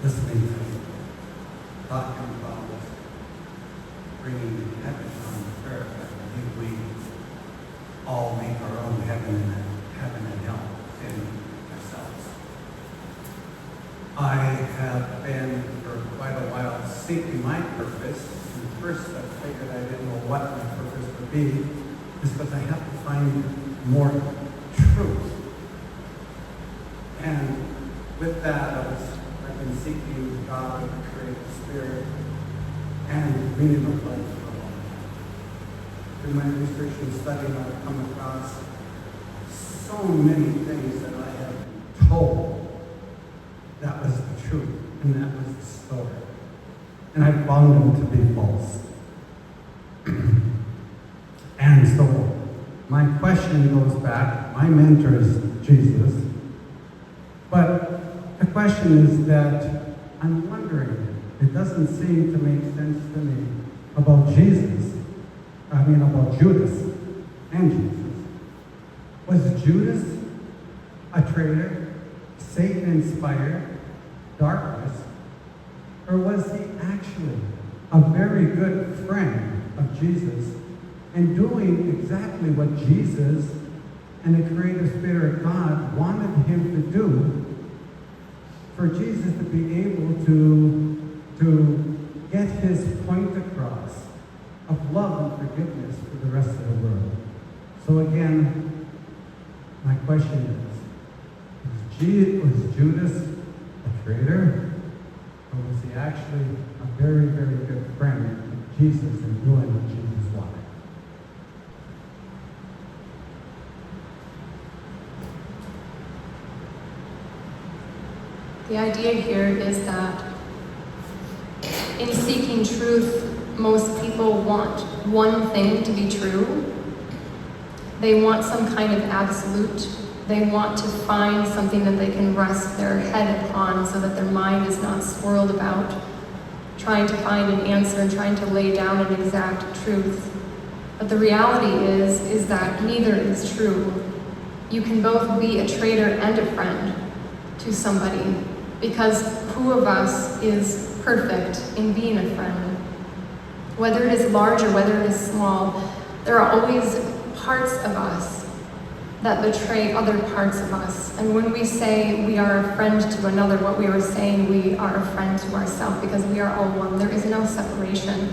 listening to talking about bringing heaven on earth. I think we all make our own heaven and hell in ourselves. I have been for quite a while seeking my purpose. And first I figured I didn't know what my purpose would be, is because I have to find more truth. And with that, I've been seeking God with the creative spirit and meaning of life for a long time. Through my research and studying, I've come across so many things that I have been told that was the truth, and that was the story. And I found them to be false. And so, my question goes back, my mentor is Jesus, but the question is that I'm wondering, it doesn't seem to make sense to me about about Judas and Jesus. Was Judas a traitor, Satan-inspired, darkness, or was he actually a very good friend of Jesus and doing exactly what Jesus and the creative spirit of God wanted him to do, for Jesus to be able to get his point across of love and forgiveness for the rest of the world? So again, my question is was Judas a traitor, or was he actually a very, very good friend of Jesus and doing what Jesus wanted? The idea here is that in seeking truth, most people want one thing to be true. They want some kind of absolute. They want to find something that they can rest their head upon so that their mind is not swirled about, trying to find an answer and trying to lay down an exact truth. But the reality is that neither is true. You can both be a traitor and a friend to somebody, because who of us is perfect in being a friend? Whether it is large or whether it is small, there are always parts of us that betray other parts of us. And when we say we are a friend to another, what we are saying, we are a friend to ourselves, because we are all one. There is no separation.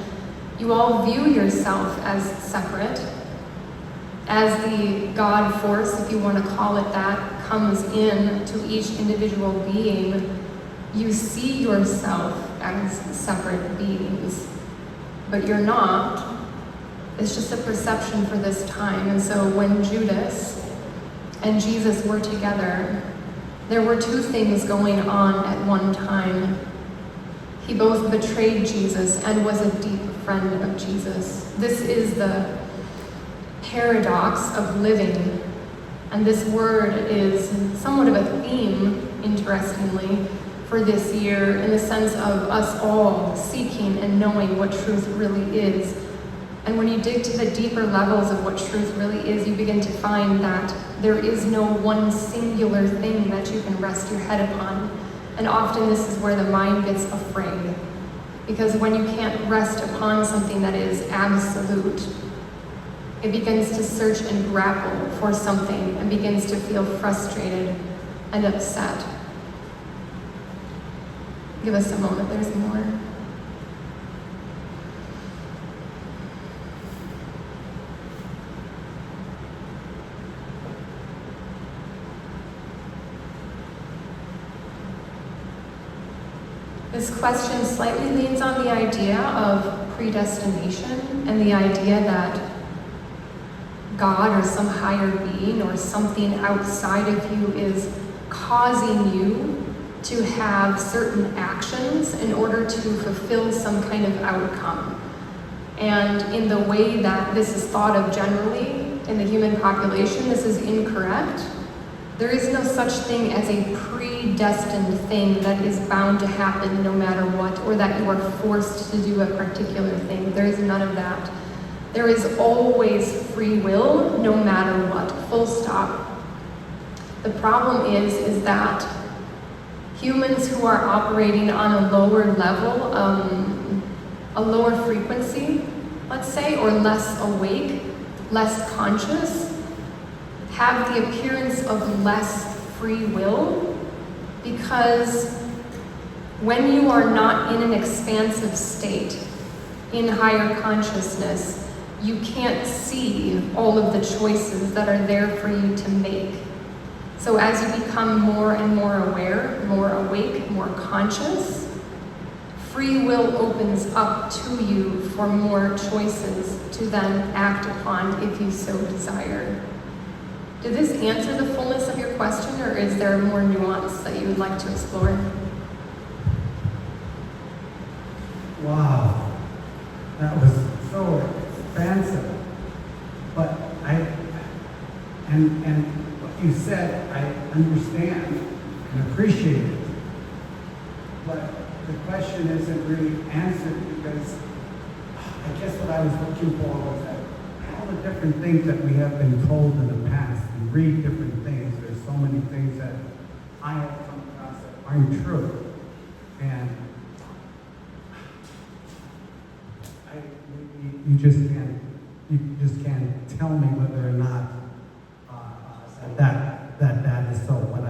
You all view yourself as separate, as the God force, if you want to call it that, comes in to each individual being. You see yourself as separate beings, but you're not. It's just a perception for this time. And so when Judas and Jesus were together, there were two things going on at one time. He both betrayed Jesus and was a deep friend of Jesus. This is the paradox of living. And this word is somewhat of a theme, interestingly, for this year, in the sense of us all seeking and knowing what truth really is. And when you dig to the deeper levels of what truth really is, you begin to find that there is no one singular thing that you can rest your head upon. And often this is where the mind gets afraid. Because when you can't rest upon something that is absolute, it begins to search and grapple for something and begins to feel frustrated and upset. Give us a moment, there's more. This question slightly leans on the idea of predestination and the idea that God or some higher being or something outside of you is causing you to have certain actions in order to fulfill some kind of outcome. And in the way that this is thought of generally in the human population, this is incorrect. There is no such thing as a predestined thing that is bound to happen no matter what, or that you are forced to do a particular thing. There is none of that. There is always free will, no matter what, full stop. The problem is that Humans who are operating on a lower level, a lower frequency, let's say, or less awake, less conscious, have the appearance of less free will, because when you are not in an expansive state, in higher consciousness, you can't see all of the choices that are there for you to make. So as you become more and more aware, more awake, more conscious, free will opens up to you for more choices to then act upon if you so desire. Did this answer the fullness of your question, or is there more nuance that you would like to explore? Wow, that was so expansive. But and what you said, I understand and appreciate it. But the question isn't really answered, because I guess what I was looking for was that all the different things that we have been told in the past, and read different things. There's so many things that I have come across that aren't true. And you just can't tell me whether or not that is so. What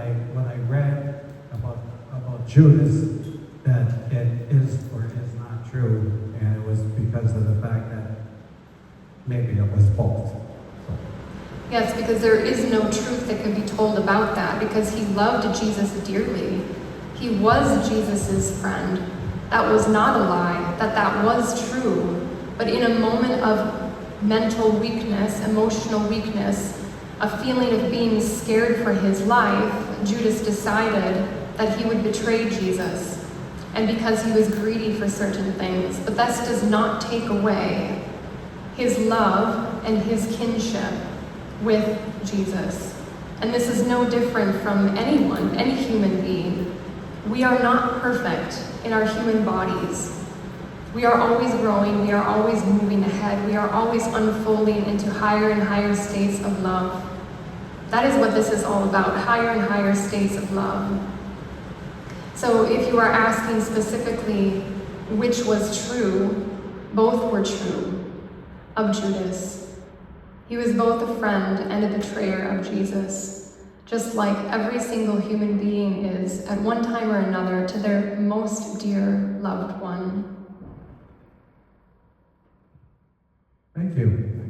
I read about Judas, that it is or is not true, and it was because of the fact that maybe it was false. Yes, because there is no truth that can be told about that, because he loved Jesus dearly. He was Jesus's friend. That was not a lie, that was true. But in a moment of mental weakness, emotional weakness, a feeling of being scared for his life, Judas decided that he would betray Jesus. And because he was greedy for certain things. But this does not take away his love and his kinship with Jesus. And this is no different from anyone, any human being. We are not perfect in our human bodies. We are always growing, we are always moving ahead, we are always unfolding into higher and higher states of love. That is what this is all about, higher and higher states of love. So if you are asking specifically which was true, both were true of Judas. He was both a friend and a betrayer of Jesus, just like every single human being is at one time or another to their most dear loved one. Thank you.